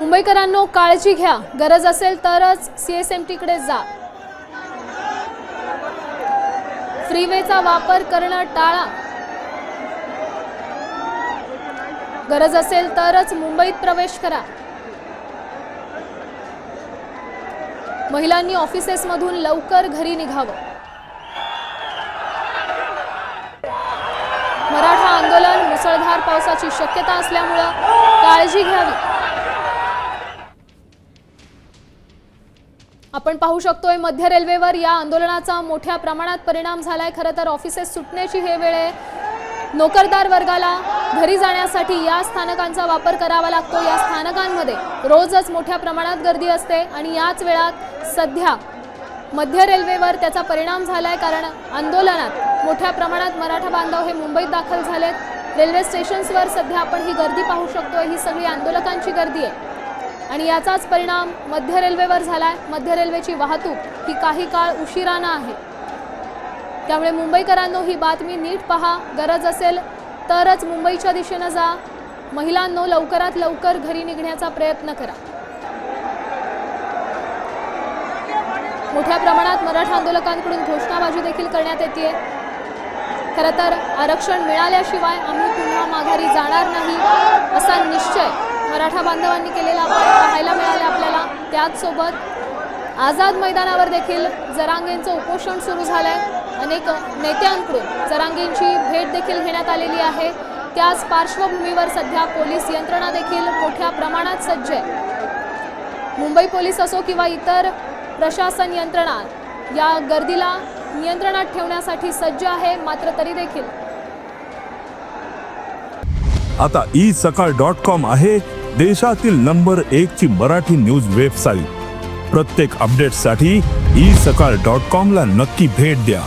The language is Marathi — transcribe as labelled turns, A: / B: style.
A: मुंबईकरांनो, काळजी घ्या, गरज असेल तरच सीएसएमटीकडे जा. फ्रीवेचा वापर करणं टाळा. गरज असेल तरच मुंबईत प्रवेश करा. महिलांनी ऑफिसेसमधून लवकर घरी निघावं. मराठा आंदोलन, मुसळधार पावसाची शक्यता असल्यामुळे काळजी घ्यावी. आपण पाहू शकतोय मध्य रेल्वेवर या आंदोलनाचा मोठ्या प्रमाणात परिणाम झालाय. खरं तर ऑफिसेस सुटण्याची हे वेळ आहे. नोकरदार वर्गाला घरी जाण्यासाठी या स्थानकांचा वापर करावा लागतो. या स्थानकांमध्ये रोजच मोठ्या प्रमाणात गर्दी असते आणि याच वेळात सध्या मध्य रेल्वेवर त्याचा परिणाम झालाय. कारण आंदोलनात मोठ्या प्रमाणात मराठा बांधव हे मुंबईत दाखल झालेत. रेल्वे स्टेशन्सवर सध्या आपण ही गर्दी पाहू शकतोय. ही सगळी आंदोलकांची गर्दी आहे आणि याचाच परिणाम मध्य रेल्वेवर झालाय. मध्य रेल्वेची वाहतूक ही काही काळ उशिरानं आहे. त्यामुळे मुंबईकरांनो, ही बातमी नीट पहा. गरज असेल तरच मुंबईच्या दिशेने जा. महिलांनो, लवकरात लवकर घरी निघण्याचा प्रयत्न करा. मोठ्या प्रमाणात मराठा आंदोलकांकडून घोषणाबाजी देखील करण्यात येते. खरं तर आरक्षण मिळाल्याशिवाय आम्ही पुन्हा माघारी जाणार नाही असा निश्चय मराठा बांधवांनी केलेला पाहायला मिळाले आपल्याला. त्याचसोबत आझाद मैदानावर देखील जरांगेंचं उपोषण सुरू झालंय. अनेक नेत्यांकडून जरांगेंची भेट देखील घेण्यात आलेली आहे. त्याच पार्श्वभूमीवर सध्या पोलीस यंत्रणा देखील मोठ्या प्रमाणात सज्ज आहे. मुंबई पोलीस असो किंवा इतर प्रशासन यंत्रणा या गर्दीला नियंत्रणात ठेवण्यासाठी सज्ज आहे. मात्र तरी देखील
B: आता isakal.com आहे देशातील नंबर 1 ची मराठी न्यूज वेबसाईट. प्रत्येक अपडेटसाठी isakal.com ला नक्की भेट द्या.